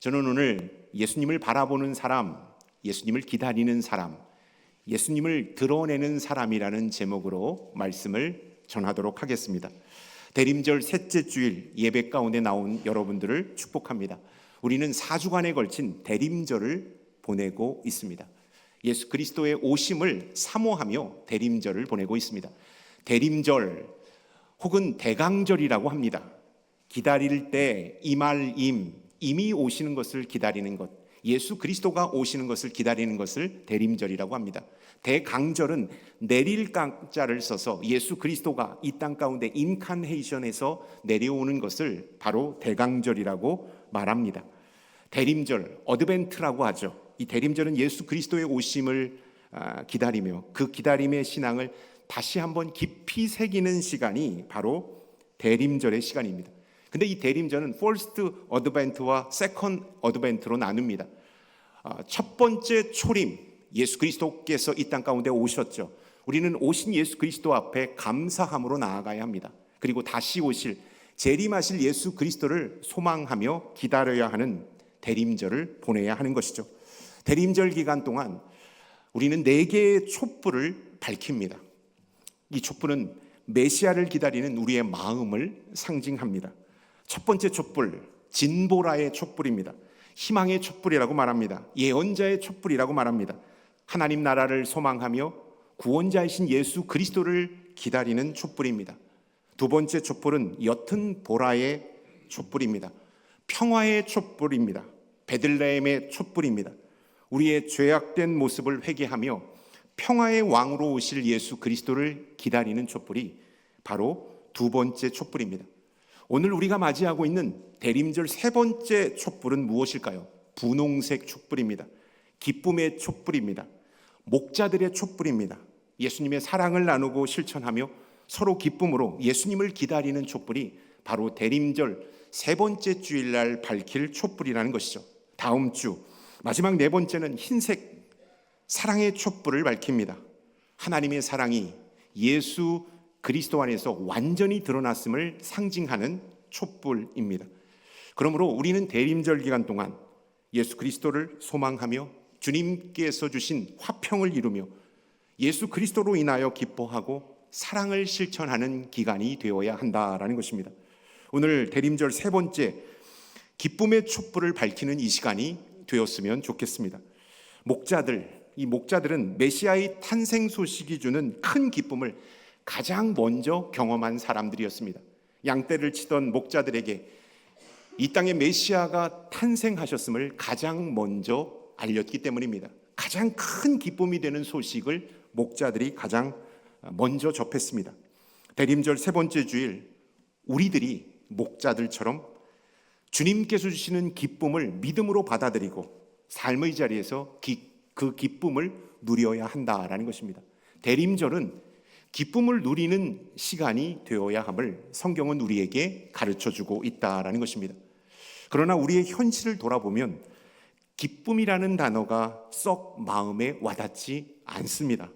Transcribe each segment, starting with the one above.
저는 오늘 예수님을 바라보는 사람, 예수님을 기다리는 사람, 예수님을 드러내는 사람이라는 제목으로 말씀을 전하도록 하겠습니다. 대림절 셋째 주일 예배 가운데 나온 여러분들을 축복합니다. 우리는 4주간에 걸친 대림절을 보내고 있습니다. 예수 그리스도의 오심을 사모하며 대림절을 보내고 있습니다. 대림절 혹은 대강절이라고 합니다. 기다릴 때 이말임, 이미 오시는 것을 기다리는 것, 예수 그리스도가 오시는 것을 기다리는 것을 대림절이라고 합니다. 대강절은 내릴 강자를 써서 예수 그리스도가 이 땅 가운데 인카네이션에서 내려오는 것을 바로 대강절이라고 말합니다. 대림절, 어드벤트라고 하죠. 이 대림절은 예수 그리스도의 오심을 기다리며 그 기다림의 신앙을 다시 한번 깊이 새기는 시간이 바로 대림절의 시간입니다. 근데 이 대림절은 First Advent와 Second Advent로 나눕니다. 첫 번째 초림, 예수 그리스도께서 이 땅 가운데 오셨죠. 우리는 오신 예수 그리스도 앞에 감사함으로 나아가야 합니다. 그리고 다시 오실, 재림하실 예수 그리스도를 소망하며 기다려야 하는 대림절을 보내야 하는 것이죠. 대림절 기간 동안 우리는 4개의 촛불을 밝힙니다. 이 촛불은 메시아를 기다리는 우리의 마음을 상징합니다. 첫 번째 촛불, 진보라의 촛불입니다. 희망의 촛불이라고 말합니다. 예언자의 촛불이라고 말합니다. 하나님 나라를 소망하며 구원자이신 예수 그리스도를 기다리는 촛불입니다. 두 번째 촛불은 옅은 보라의 촛불입니다. 평화의 촛불입니다. 베들레헴의 촛불입니다. 우리의 죄악된 모습을 회개하며 평화의 왕으로 오실 예수 그리스도를 기다리는 촛불이 바로 두 번째 촛불입니다. 오늘 우리가 맞이하고 있는 대림절 세 번째 촛불은 무엇일까요? 분홍색 촛불입니다. 기쁨의 촛불입니다. 목자들의 촛불입니다. 예수님의 사랑을 나누고 실천하며 서로 기쁨으로 예수님을 기다리는 촛불이 바로 대림절 세 번째 주일날 밝힐 촛불이라는 것이죠. 다음 주 마지막 네 번째는 흰색 사랑의 촛불을 밝힙니다. 하나님의 사랑이 예수 그리스도 안에서 완전히 드러났음을 상징하는 촛불입니다. 그러므로 우리는 대림절 기간 동안 예수 그리스도를 소망하며 주님께서 주신 화평을 이루며 예수 그리스도로 인하여 기뻐하고 사랑을 실천하는 기간이 되어야 한다라는 것입니다. 오늘 대림절 세 번째 기쁨의 촛불을 밝히는 이 시간이 되었으면 좋겠습니다. 이 목자들은 메시아의 탄생 소식이 주는 큰 기쁨을 가장 먼저 경험한 사람들이었습니다. 양떼를 치던 목자들에게 이 땅에 메시아가 탄생하셨음을 가장 먼저 알렸기 때문입니다. 가장 큰 기쁨이 되는 소식을 목자들이 가장 먼저 접했습니다. 대림절 세 번째 주일 우리들이 목자들처럼 주님께서 주시는 기쁨을 믿음으로 받아들이고 삶의 자리에서 그 기쁨을 누려야 한다라는 것입니다. 대림절은 기쁨을 누리는 시간이 되어야 함을 성경은 우리에게 가르쳐주고 있다라는 것입니다. 그러나 우리의 현실을 돌아보면 기쁨이라는 단어가 썩 마음에 와닿지 않습니다.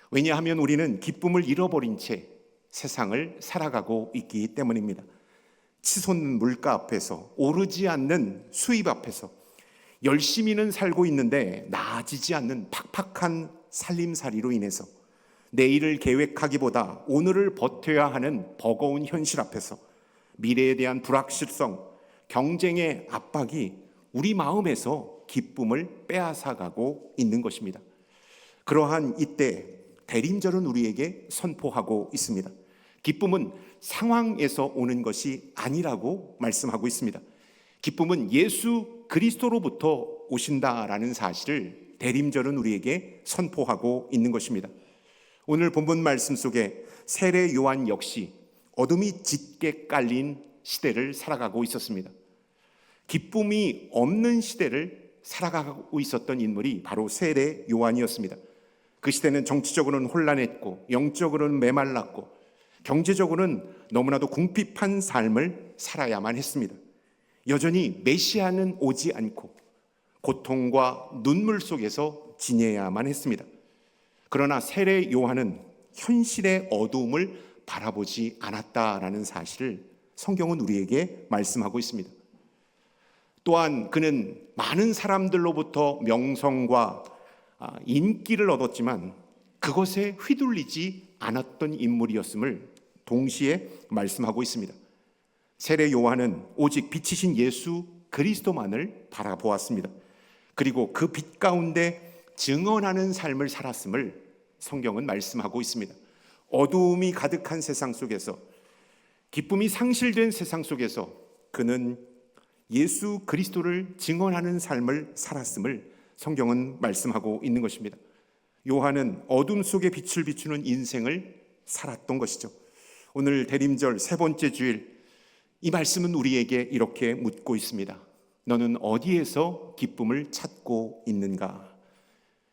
왜냐하면 우리는 기쁨을 잃어버린 채 세상을 살아가고 있기 때문입니다. 치솟는 물가 앞에서, 오르지 않는 수입 앞에서 열심히는 살고 있는데 나아지지 않는 팍팍한 살림살이로 인해서 내일을 계획하기보다 오늘을 버텨야 하는 버거운 현실 앞에서 미래에 대한 불확실성, 경쟁의 압박이 우리 마음에서 기쁨을 빼앗아가고 있는 것입니다. 그러한 이때 대림절은 우리에게 선포하고 있습니다. 기쁨은 상황에서 오는 것이 아니라고 말씀하고 있습니다. 기쁨은 예수 그리스도로부터 오신다라는 사실을 대림절은 우리에게 선포하고 있는 것입니다. 오늘 본문 말씀 속에 세례 요한 역시 어둠이 짙게 깔린 시대를 살아가고 있었습니다. 기쁨이 없는 시대를 살아가고 있었던 인물이 바로 세례 요한이었습니다. 그 시대는 정치적으로는 혼란했고 영적으로는 메말랐고 경제적으로는 너무나도 궁핍한 삶을 살아야만 했습니다. 여전히 메시아는 오지 않고 고통과 눈물 속에서 지내야만 했습니다. 그러나 세례 요한은 현실의 어두움을 바라보지 않았다라는 사실을 성경은 우리에게 말씀하고 있습니다. 또한 그는 많은 사람들로부터 명성과 인기를 얻었지만 그것에 휘둘리지 않았던 인물이었음을 동시에 말씀하고 있습니다. 세례 요한은 오직 빛이신 예수 그리스도만을 바라보았습니다. 그리고 그 빛 가운데 증언하는 삶을 살았음을 성경은 말씀하고 있습니다. 어두움이 가득한 세상 속에서, 기쁨이 상실된 세상 속에서 그는 예수 그리스도를 증언하는 삶을 살았음을 성경은 말씀하고 있는 것입니다. 요한은 어둠 속에 빛을 비추는 인생을 살았던 것이죠. 오늘 대림절 세 번째 주일, 이 말씀은 우리에게 이렇게 묻고 있습니다. 너는 어디에서 기쁨을 찾고 있는가?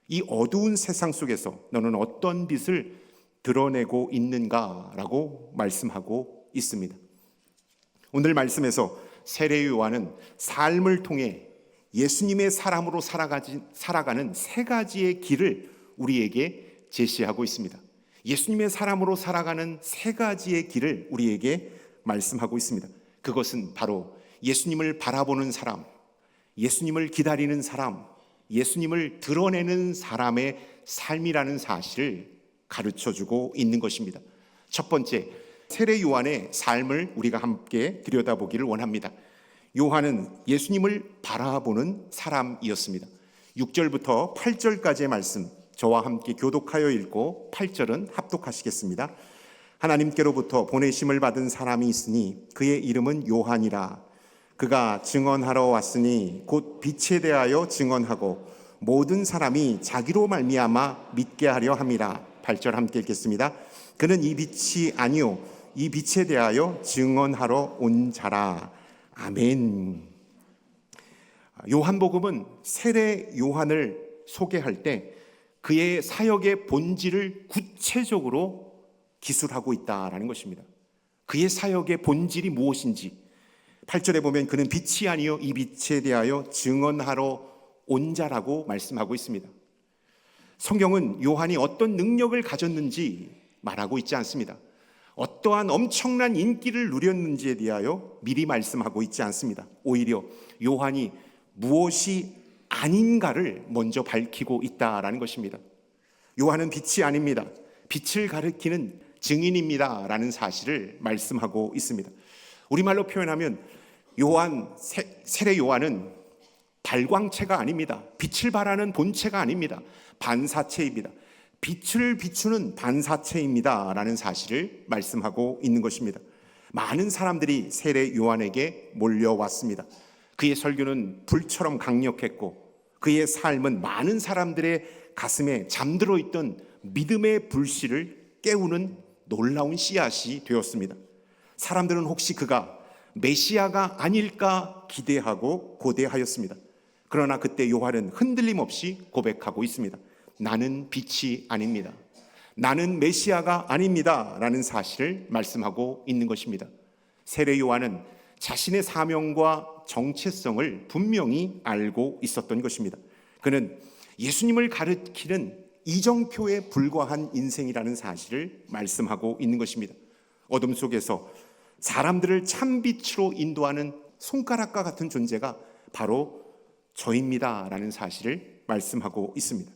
이 어두운 세상 속에서 너는 어떤 빛을 드러내고 있는가라고 말씀하고 있습니다. 오늘 말씀에서 세례 요한은 삶을 통해 예수님의 사람으로 살아가는 세 가지의 길을 우리에게 제시하고 있습니다. 예수님의 사람으로 살아가는 세 가지의 길을 우리에게 말씀하고 있습니다. 그것은 바로 예수님을 바라보는 사람, 예수님을 기다리는 사람, 예수님을 드러내는 사람의 삶이라는 사실을 가르쳐주고 있는 것입니다. 첫 번째, 세례 요한의 삶을 우리가 함께 들여다보기를 원합니다. 요한은 예수님을 바라보는 사람이었습니다. 6절부터 8절까지의 말씀 저와 함께 교독하여 읽고 8절은 합독하시겠습니다. 하나님께로부터 보내심을 받은 사람이 있으니 그의 이름은 요한이라. 그가 증언하러 왔으니 곧 빛에 대하여 증언하고 모든 사람이 자기로 말미암아 믿게 하려 함이라. 8절 함께 읽겠습니다. 그는 이 빛이 아니요 이 빛에 대하여 증언하러 온 자라. 아멘. 요한복음은 세례 요한을 소개할 때 그의 사역의 본질을 구체적으로 기술하고 있다라는 것입니다. 그의 사역의 본질이 무엇인지 8절에 보면 그는 빛이 아니요 이 빛에 대하여 증언하러 온 자라고 말씀하고 있습니다. 성경은 요한이 어떤 능력을 가졌는지 말하고 있지 않습니다. 어떠한 엄청난 인기를 누렸는지에 대하여 미리 말씀하고 있지 않습니다. 오히려 요한이 무엇이 아닌가를 먼저 밝히고 있다라는 것입니다. 요한은 빛이 아닙니다. 빛을 가리키는 증인입니다 라는 사실을 말씀하고 있습니다. 우리말로 표현하면 세례 요한은 발광체가 아닙니다. 빛을 발하는 본체가 아닙니다. 반사체입니다. 빛을 비추는 반사체입니다 라는 사실을 말씀하고 있는 것입니다. 많은 사람들이 세례 요한에게 몰려왔습니다. 그의 설교는 불처럼 강력했고 그의 삶은 많은 사람들의 가슴에 잠들어 있던 믿음의 불씨를 깨우는 놀라운 씨앗이 되었습니다. 사람들은 혹시 그가 메시아가 아닐까 기대하고 고대하였습니다. 그러나 그때 요한은 흔들림 없이 고백하고 있습니다. 나는 빛이 아닙니다. 나는 메시아가 아닙니다 라는 사실을 말씀하고 있는 것입니다. 세례 요한은 자신의 사명과 정체성을 분명히 알고 있었던 것입니다. 그는 예수님을 가리키는 이정표에 불과한 인생이라는 사실을 말씀하고 있는 것입니다. 어둠 속에서 사람들을 참빛으로 인도하는 손가락과 같은 존재가 바로 저입니다 라는 사실을 말씀하고 있습니다.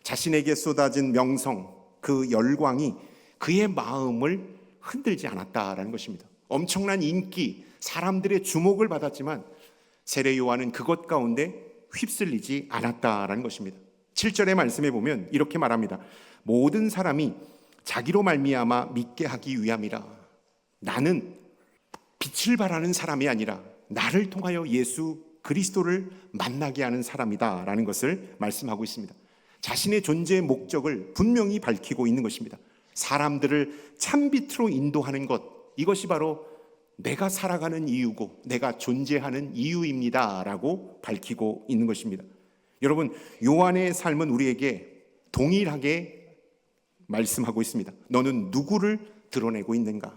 자신에게 쏟아진 명성, 그 열광이 그의 마음을 흔들지 않았다라는 것입니다. 엄청난 인기, 사람들의 주목을 받았지만 세례 요한은 그것 가운데 휩쓸리지 않았다라는 것입니다. 7절의 말씀에 보면 이렇게 말합니다. 모든 사람이 자기로 말미암아 믿게 하기 위함이라. 나는 빛을 발하는 사람이 아니라 나를 통하여 예수 그리스도를 만나게 하는 사람이다 라는 것을 말씀하고 있습니다. 자신의 존재의 목적을 분명히 밝히고 있는 것입니다. 사람들을 참빛으로 인도하는 것, 이것이 바로 내가 살아가는 이유고 내가 존재하는 이유입니다 라고 밝히고 있는 것입니다. 여러분, 요한의 삶은 우리에게 동일하게 말씀하고 있습니다. 너는 누구를 드러내고 있는가?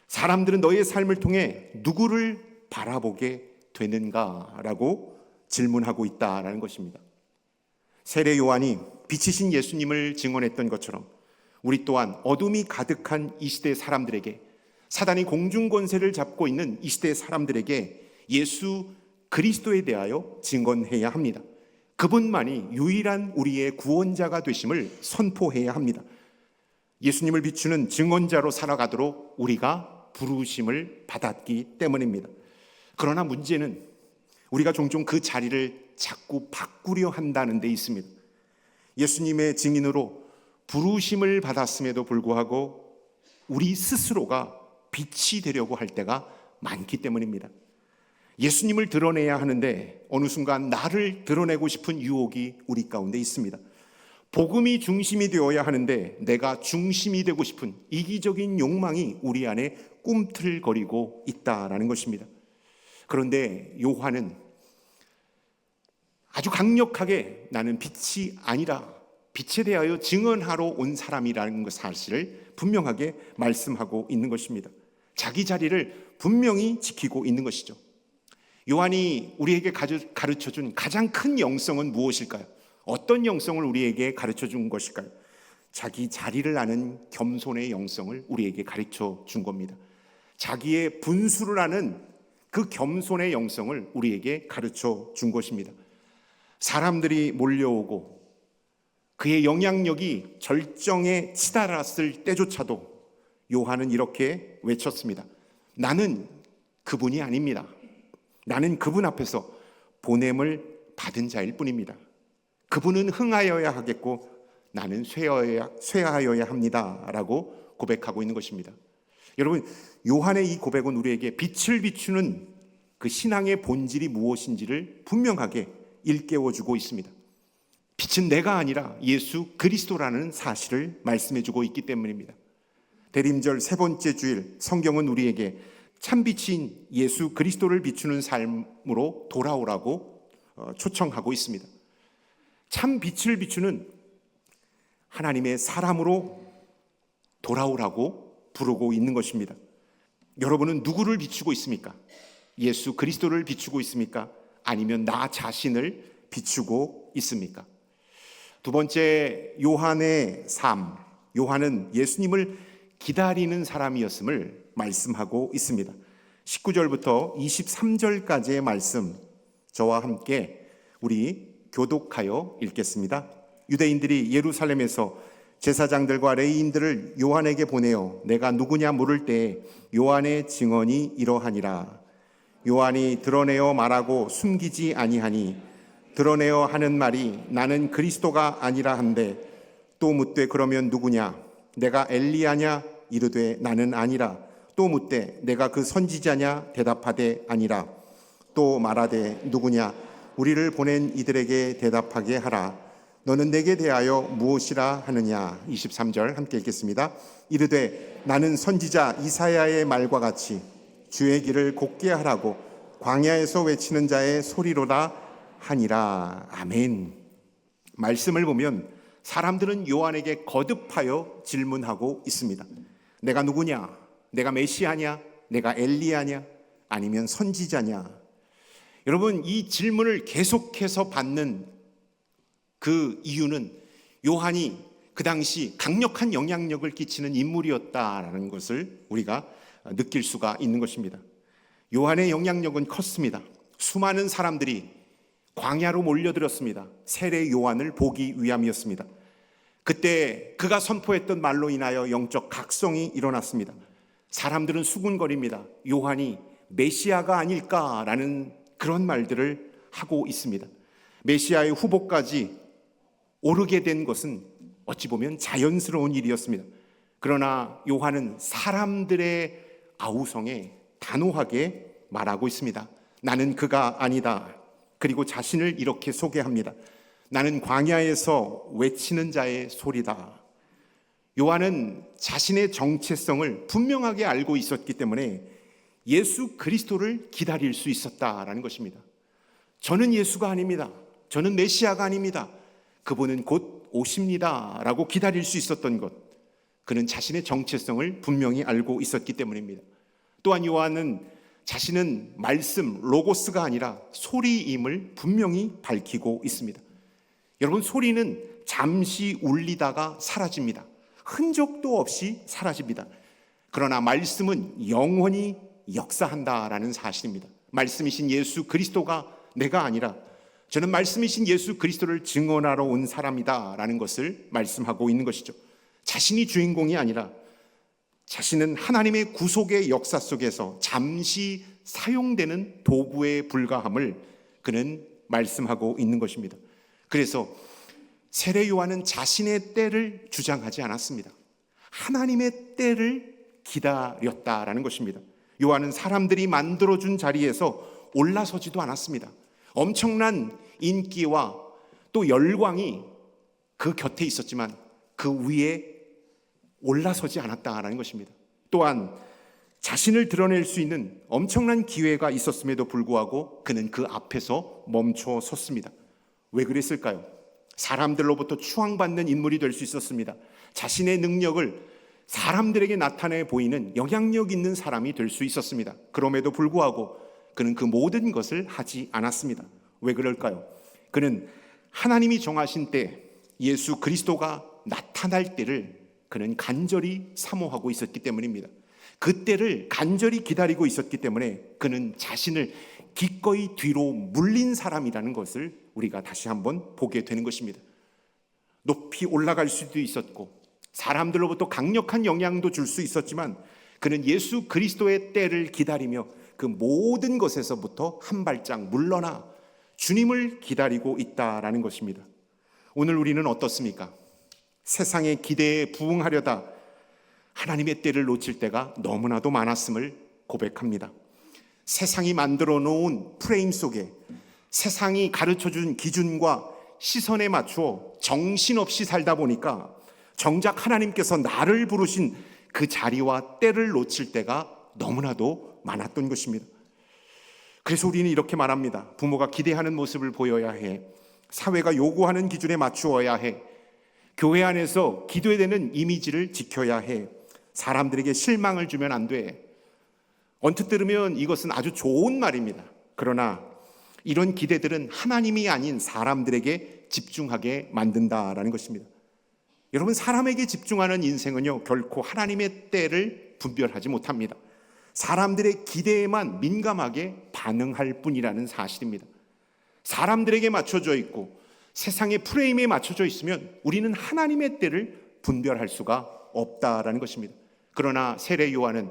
사람들은 너의 삶을 통해 누구를 바라보게 되는가라고 질문하고 있다라는 것입니다. 세례 요한이 빛이신 예수님을 증언했던 것처럼 우리 또한 어둠이 가득한 이 시대 사람들에게, 사단이 공중 권세를 잡고 있는 이 시대 사람들에게 예수 그리스도에 대하여 증언해야 합니다. 그분만이 유일한 우리의 구원자가 되심을 선포해야 합니다. 예수님을 비추는 증언자로 살아가도록 우리가 부르심을 받았기 때문입니다. 그러나 문제는 우리가 종종 그 자리를 자꾸 바꾸려 한다는 데 있습니다. 예수님의 증인으로 부르심을 받았음에도 불구하고 우리 스스로가 빛이 되려고 할 때가 많기 때문입니다. 예수님을 드러내야 하는데 어느 순간 나를 드러내고 싶은 유혹이 우리 가운데 있습니다. 복음이 중심이 되어야 하는데 내가 중심이 되고 싶은 이기적인 욕망이 우리 안에 꿈틀거리고 있다라는 것입니다. 그런데 요한은 아주 강력하게 나는 빛이 아니라 빛에 대하여 증언하러 온 사람이라는 사실을 분명하게 말씀하고 있는 것입니다. 자기 자리를 분명히 지키고 있는 것이죠. 요한이 우리에게 가르쳐준 가장 큰 영성은 무엇일까요? 어떤 영성을 우리에게 가르쳐준 것일까요? 자기 자리를 아는 겸손의 영성을 우리에게 가르쳐준 겁니다. 자기의 분수를 아는 그 겸손의 영성을 우리에게 가르쳐준 것입니다. 사람들이 몰려오고 그의 영향력이 절정에 치달았을 때조차도 요한은 이렇게 외쳤습니다. 나는 그분이 아닙니다. 나는 그분 앞에서 보냄을 받은 자일 뿐입니다. 그분은 흥하여야 하겠고 나는 쇠하여야 합니다 라고 고백하고 있는 것입니다. 여러분, 요한의 이 고백은 우리에게 빛을 비추는 그 신앙의 본질이 무엇인지를 분명하게 일깨워주고 있습니다. 빛은 내가 아니라 예수 그리스도라는 사실을 말씀해주고 있기 때문입니다. 대림절 세 번째 주일, 성경은 우리에게 참빛인 예수 그리스도를 비추는 삶으로 돌아오라고 초청하고 있습니다. 참 빛을 비추는 하나님의 사람으로 돌아오라고 부르고 있는 것입니다. 여러분은 누구를 비추고 있습니까? 예수 그리스도를 비추고 있습니까? 아니면 나 자신을 비추고 있습니까? 두 번째, 요한의 삶. 요한은 예수님을 기다리는 사람이었음을 말씀하고 있습니다. 19절부터 23절까지의 말씀, 저와 함께 우리 교독하여 읽겠습니다. 유대인들이 예루살렘에서 제사장들과 레위인들을 요한에게 보내어 내가 누구냐 물을 때에 요한의 증언이 이러하니라. 요한이 드러내어 말하고 숨기지 아니하니 드러내어 하는 말이 나는 그리스도가 아니라 한데 또 묻되 그러면 누구냐? 내가 엘리야냐? 이르되 나는 아니라. 또 묻되 내가 그 선지자냐? 대답하되 아니라. 또 말하되 누구냐? 우리를 보낸 이들에게 대답하게 하라. 너는 내게 대하여 무엇이라 하느냐? 23절 함께 읽겠습니다. 이르되 나는 선지자 이사야의 말과 같이 주의 길을 곧게 하라고 광야에서 외치는 자의 소리로다 하니라. 아멘. 말씀을 보면 사람들은 요한에게 거듭하여 질문하고 있습니다. 내가 누구냐? 내가 메시아냐? 내가 엘리야냐? 아니면 선지자냐? 여러분, 이 질문을 계속해서 받는 그 이유는 요한이 그 당시 강력한 영향력을 끼치는 인물이었다라는 것을 우리가 느낄 수가 있는 것입니다. 요한의 영향력은 컸습니다. 수많은 사람들이 광야로 몰려들었습니다. 세례 요한을 보기 위함이었습니다. 그때 그가 선포했던 말로 인하여 영적 각성이 일어났습니다. 사람들은 수군거립니다. 요한이 메시아가 아닐까라는 그런 말들을 하고 있습니다. 메시아의 후보까지 오르게 된 것은 어찌 보면 자연스러운 일이었습니다. 그러나 요한은 사람들의 아우성에 단호하게 말하고 있습니다. 나는 그가 아니다. 그리고 자신을 이렇게 소개합니다. 나는 광야에서 외치는 자의 소리다. 요한은 자신의 정체성을 분명하게 알고 있었기 때문에 예수 그리스도를 기다릴 수 있었다라는 것입니다. 저는 예수가 아닙니다. 저는 메시아가 아닙니다. 그분은 곧 오십니다 라고 기다릴 수 있었던 것, 그는 자신의 정체성을 분명히 알고 있었기 때문입니다. 또한 요한은 자신은 말씀, 로고스가 아니라 소리임을 분명히 밝히고 있습니다. 여러분, 소리는 잠시 울리다가 사라집니다. 흔적도 없이 사라집니다. 그러나 말씀은 영원히 역사한다라는 사실입니다. 말씀이신 예수 그리스도가 내가 아니라 저는 말씀이신 예수 그리스도를 증언하러 온 사람이다 라는 것을 말씀하고 있는 것이죠. 자신이 주인공이 아니라 자신은 하나님의 구속의 역사 속에서 잠시 사용되는 도구에 불과함을 그는 말씀하고 있는 것입니다. 그래서 세례 요한은 자신의 때를 주장하지 않았습니다. 하나님의 때를 기다렸다라는 것입니다. 요한은 사람들이 만들어준 자리에서 올라서지도 않았습니다. 엄청난 인기와 또 열광이 그 곁에 있었지만 그 위에 올라서지 않았다라는 것입니다. 또한 자신을 드러낼 수 있는 엄청난 기회가 있었음에도 불구하고 그는 그 앞에서 멈춰 섰습니다. 왜 그랬을까요? 사람들로부터 추앙받는 인물이 될 수 있었습니다. 자신의 능력을 사람들에게 나타내 보이는 영향력 있는 사람이 될 수 있었습니다. 그럼에도 불구하고 그는 그 모든 것을 하지 않았습니다. 왜 그럴까요? 그는 하나님이 정하신 때 예수 그리스도가 나타날 때를 그는 간절히 사모하고 있었기 때문입니다. 그 때를 간절히 기다리고 있었기 때문에 그는 자신을 기꺼이 뒤로 물린 사람이라는 것을 우리가 다시 한번 보게 되는 것입니다. 높이 올라갈 수도 있었고 사람들로부터 강력한 영향도 줄 수 있었지만 그는 예수 그리스도의 때를 기다리며 그 모든 것에서부터 한 발짝 물러나 주님을 기다리고 있다라는 것입니다. 오늘 우리는 어떻습니까? 세상의 기대에 부응하려다 하나님의 때를 놓칠 때가 너무나도 많았음을 고백합니다. 세상이 만들어 놓은 프레임 속에 세상이 가르쳐준 기준과 시선에 맞추어 정신없이 살다 보니까 정작 하나님께서 나를 부르신 그 자리와 때를 놓칠 때가 너무나도 많았던 것입니다. 그래서 우리는 이렇게 말합니다. 부모가 기대하는 모습을 보여야 해. 사회가 요구하는 기준에 맞추어야 해. 교회 안에서 기도해야 되는 이미지를 지켜야 해. 사람들에게 실망을 주면 안 돼. 언뜻 들으면 이것은 아주 좋은 말입니다. 그러나 이런 기대들은 하나님이 아닌 사람들에게 집중하게 만든다라는 것입니다. 여러분, 사람에게 집중하는 인생은요, 결코 하나님의 때를 분별하지 못합니다. 사람들의 기대에만 민감하게 반응할 뿐이라는 사실입니다. 사람들에게 맞춰져 있고 세상의 프레임에 맞춰져 있으면 우리는 하나님의 때를 분별할 수가 없다라는 것입니다. 그러나 세례 요한은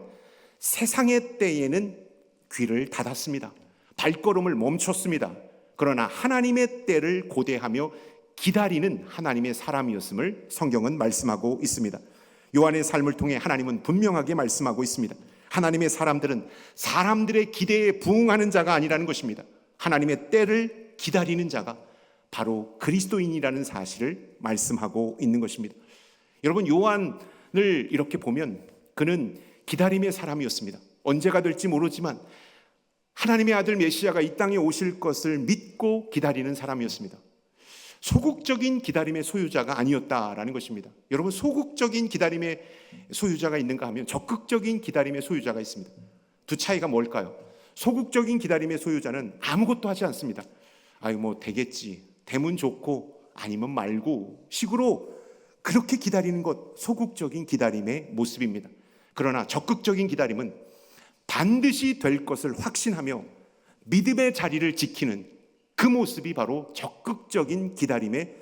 세상의 때에는 귀를 닫았습니다. 발걸음을 멈췄습니다. 그러나 하나님의 때를 고대하며 기다리는 하나님의 사람이었음을 성경은 말씀하고 있습니다. 요한의 삶을 통해 하나님은 분명하게 말씀하고 있습니다. 하나님의 사람들은 사람들의 기대에 부응하는 자가 아니라는 것입니다. 하나님의 때를 기다리는 자가 바로 그리스도인이라는 사실을 말씀하고 있는 것입니다. 여러분, 요한을 이렇게 보면 그는 기다림의 사람이었습니다. 언제가 될지 모르지만 하나님의 아들 메시아가 이 땅에 오실 것을 믿고 기다리는 사람이었습니다. 소극적인 기다림의 소유자가 아니었다라는 것입니다. 여러분, 소극적인 기다림의 소유자가 있는가 하면 적극적인 기다림의 소유자가 있습니다. 두 차이가 뭘까요? 소극적인 기다림의 소유자는 아무것도 하지 않습니다. 아유, 뭐 되겠지, 되면 좋고 아니면 말고 식으로 그렇게 기다리는 것, 소극적인 기다림의 모습입니다. 그러나 적극적인 기다림은 반드시 될 것을 확신하며 믿음의 자리를 지키는 그 모습이 바로 적극적인 기다림의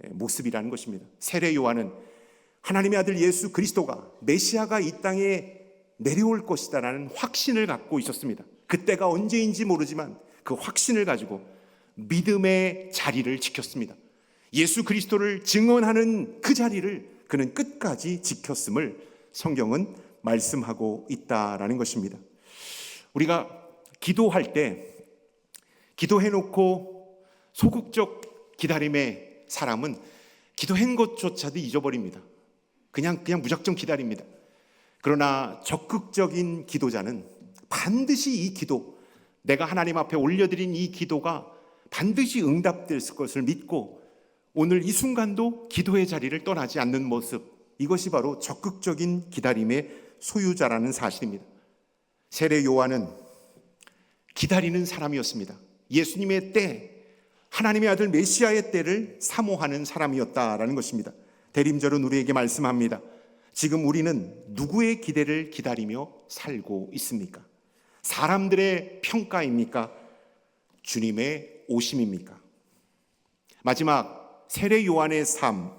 모습이라는 것입니다. 세례 요한은 하나님의 아들 예수 그리스도가 메시아가 이 땅에 내려올 것이다라는 확신을 갖고 있었습니다. 그때가 언제인지 모르지만 그 확신을 가지고 믿음의 자리를 지켰습니다. 예수 그리스도를 증언하는 그 자리를 그는 끝까지 지켰음을 성경은 말씀하고 있다라는 것입니다. 우리가 기도할 때 기도해놓고 소극적 기다림의 사람은 기도한 것조차도 잊어버립니다. 그냥 무작정 기다립니다. 그러나 적극적인 기도자는 반드시 이 기도, 내가 하나님 앞에 올려드린 이 기도가 반드시 응답될 것을 믿고 오늘 이 순간도 기도의 자리를 떠나지 않는 모습, 이것이 바로 적극적인 기다림의 소유자라는 사실입니다. 세례 요한은 기다리는 사람이었습니다. 예수님의 때, 하나님의 아들 메시아의 때를 사모하는 사람이었다라는 것입니다. 대림절은 우리에게 말씀합니다. 지금 우리는 누구의 기대를 기다리며 살고 있습니까? 사람들의 평가입니까? 주님의 오심입니까? 마지막 세례 요한의 삶,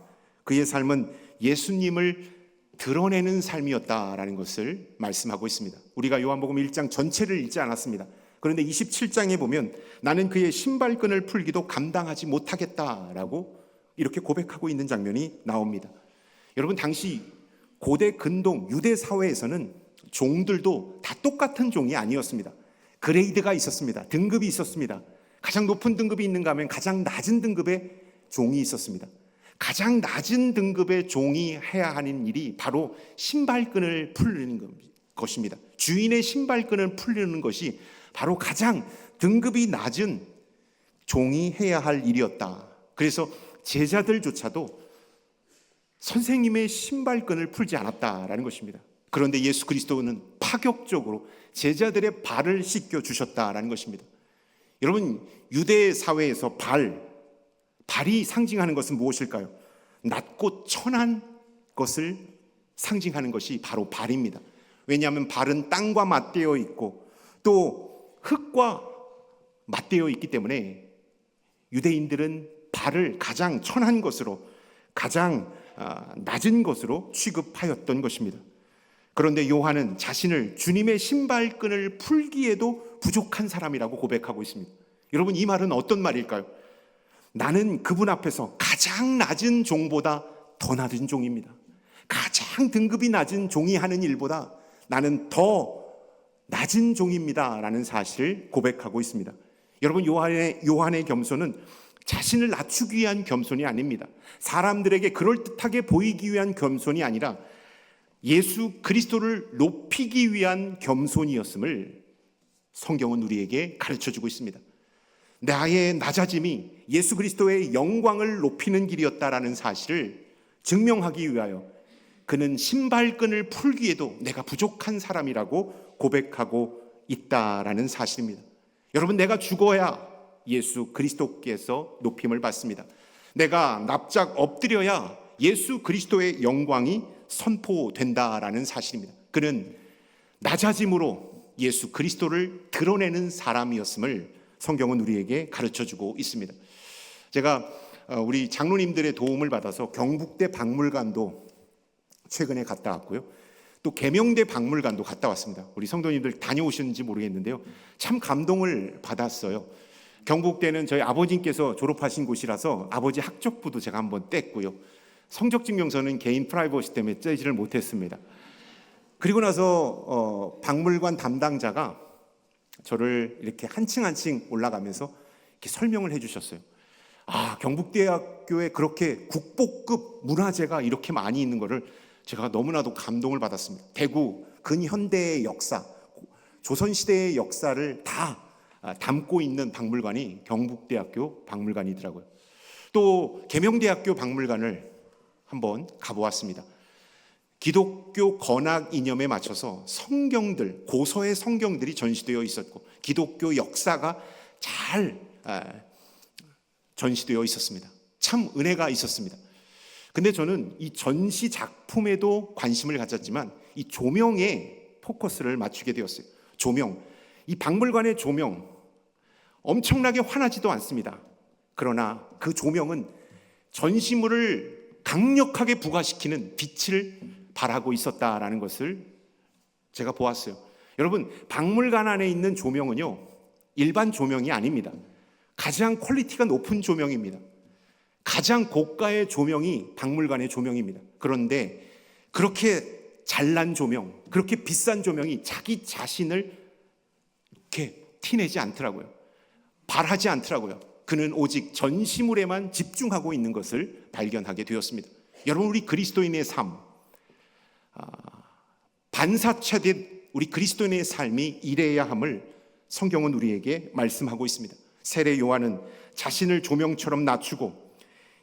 그의 삶은 예수님을 드러내는 삶이었다라는 것을 말씀하고 있습니다. 우리가 요한복음 1장 전체를 읽지 않았습니다. 그런데 27장에 보면 나는 그의 신발끈을 풀기도 감당하지 못하겠다라고 이렇게 고백하고 있는 장면이 나옵니다. 여러분, 당시 고대 근동 유대 사회에서는 종들도 다 똑같은 종이 아니었습니다. 그레이드가 있었습니다. 등급이 있었습니다. 가장 높은 등급이 있는가 하면 가장 낮은 등급의 종이 있었습니다. 가장 낮은 등급의 종이 해야 하는 일이 바로 신발끈을 풀는 것입니다. 주인의 신발끈을 풀는 것이 바로 가장 등급이 낮은 종이 해야 할 일이었다. 그래서 제자들조차도 선생님의 신발끈을 풀지 않았다라는 것입니다. 그런데 예수 그리스도는 파격적으로 제자들의 발을 씻겨 주셨다라는 것입니다. 여러분, 유대 사회에서 발이 상징하는 것은 무엇일까요? 낮고 천한 것을 상징하는 것이 바로 발입니다. 왜냐하면 발은 땅과 맞대어 있고 또 흙과 맞대어 있기 때문에 유대인들은 발을 가장 천한 것으로, 가장 낮은 것으로 취급하였던 것입니다. 그런데 요한은 자신을 주님의 신발끈을 풀기에도 부족한 사람이라고 고백하고 있습니다. 여러분, 이 말은 어떤 말일까요? 나는 그분 앞에서 가장 낮은 종보다 더 낮은 종입니다. 가장 등급이 낮은 종이 하는 일보다 나는 더 낮은 종입니다 라는 사실을 고백하고 있습니다. 여러분, 요한의 겸손은 자신을 낮추기 위한 겸손이 아닙니다. 사람들에게 그럴듯하게 보이기 위한 겸손이 아니라 예수 그리스도를 높이기 위한 겸손이었음을 성경은 우리에게 가르쳐주고 있습니다. 나의 낮아짐이 예수 그리스도의 영광을 높이는 길이었다라는 사실을 증명하기 위하여 그는 신발끈을 풀기에도 내가 부족한 사람이라고 고백하고 있다라는 사실입니다. 여러분, 내가 죽어야 예수 그리스도께서 높임을 받습니다. 내가 납작 엎드려야 예수 그리스도의 영광이 선포된다라는 사실입니다. 그는 낮아짐으로 예수 그리스도를 드러내는 사람이었음을 성경은 우리에게 가르쳐주고 있습니다. 제가 우리 장로님들의 도움을 받아서 경북대 박물관도 최근에 갔다 왔고요. 또 계명대 박물관도 갔다 왔습니다. 우리 성도님들 다녀오셨는지 모르겠는데요, 참 감동을 받았어요. 경북대는 저희 아버님께서 졸업하신 곳이라서 아버지 학적부도 제가 한번 뗐고요. 성적증명서는 개인 프라이버시 때문에 떼지를 못했습니다. 그리고 나서 박물관 담당자가 저를 이렇게 한층 한층 올라가면서 이렇게 설명을 해주셨어요. 경북대학교에 그렇게 국보급 문화재가 이렇게 많이 있는 거를 제가 너무나도 감동을 받았습니다. 대구 근현대의 역사, 조선시대의 역사를 다 담고 있는 박물관이 경북대학교 박물관이더라고요. 또 계명대학교 박물관을 한번 가보았습니다. 기독교 건학 이념에 맞춰서 성경들, 고서의 성경들이 전시되어 있었고 기독교 역사가 잘 전시되어 있었습니다. 참 은혜가 있었습니다. 근데 저는 이 전시 작품에도 관심을 가졌지만 이 조명에 포커스를 맞추게 되었어요. 조명, 이 박물관의 조명 엄청나게 환하지도 않습니다. 그러나 그 조명은 전시물을 강력하게 부각시키는 빛을 발하고 있었다라는 것을 제가 보았어요. 여러분, 박물관 안에 있는 조명은요, 일반 조명이 아닙니다. 가장 퀄리티가 높은 조명입니다. 가장 고가의 조명이 박물관의 조명입니다. 그런데 그렇게 잘난 조명, 그렇게 비싼 조명이 자기 자신을 이렇게 티내지 않더라고요. 발하지 않더라고요. 그는 오직 전시물에만 집중하고 있는 것을 발견하게 되었습니다. 여러분, 우리 그리스도인의 삶, 반사체된 우리 그리스도인의 삶이 이래야 함을 성경은 우리에게 말씀하고 있습니다. 세례 요한은 자신을 조명처럼 낮추고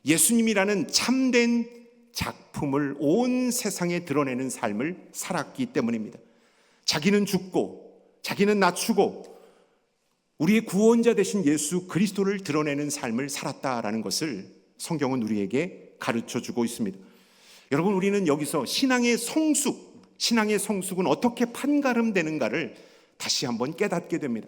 예수님이라는 참된 작품을 온 세상에 드러내는 삶을 살았기 때문입니다. 자기는 죽고 자기는 낮추고 우리의 구원자 되신 예수 그리스도를 드러내는 삶을 살았다라는 것을 성경은 우리에게 가르쳐주고 있습니다. 여러분, 우리는 여기서 신앙의 성숙은 어떻게 판가름되는가를 다시 한번 깨닫게 됩니다.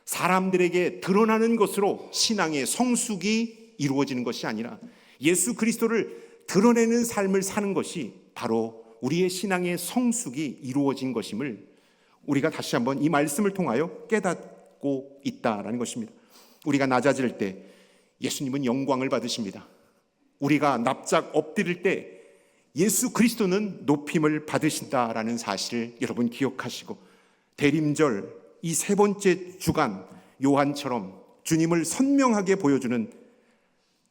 사람들에게 드러나는 것으로 신앙의 성숙이 이루어지는 것이 아니라 예수 그리스도를 드러내는 삶을 사는 것이 바로 우리의 신앙의 성숙이 이루어진 것임을 우리가 다시 한번 이 말씀을 통하여 깨닫고 있다라는 것입니다. 우리가 낮아질 때 예수님은 영광을 받으십니다. 우리가 납작 엎드릴 때 예수 그리스도는 높임을 받으신다라는 사실을 여러분 기억하시고, 대림절 이 세 번째 주간 요한처럼 주님을 선명하게 보여주는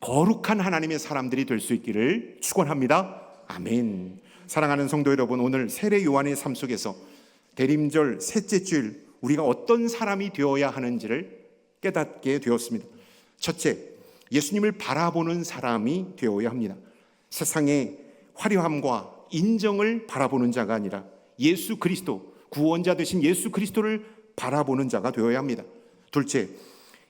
거룩한 하나님의 사람들이 될 수 있기를 축원합니다. 아멘. 사랑하는 성도 여러분, 오늘 세례 요한의 삶 속에서 대림절 셋째 주일 우리가 어떤 사람이 되어야 하는지를 깨닫게 되었습니다. 첫째, 예수님을 바라보는 사람이 되어야 합니다. 세상의 화려함과 인정을 바라보는 자가 아니라 예수 그리스도, 구원자 되신 예수 그리스도를 바라보는 자가 되어야 합니다. 둘째,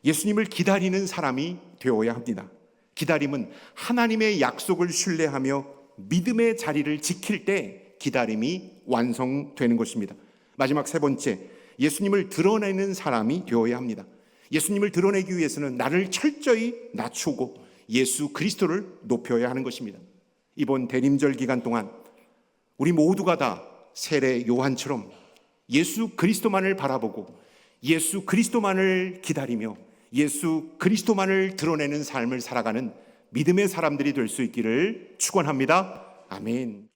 예수님을 기다리는 사람이 되어야 합니다. 기다림은 하나님의 약속을 신뢰하며 믿음의 자리를 지킬 때 기다림이 완성되는 것입니다. 마지막 세 번째, 예수님을 드러내는 사람이 되어야 합니다. 예수님을 드러내기 위해서는 나를 철저히 낮추고 예수 그리스도를 높여야 하는 것입니다. 이번 대림절 기간 동안 우리 모두가 다 세례 요한처럼 예수 그리스도만을 바라보고 예수 그리스도만을 기다리며 예수 그리스도만을 드러내는 삶을 살아가는 믿음의 사람들이 될 수 있기를 축원합니다. 아멘.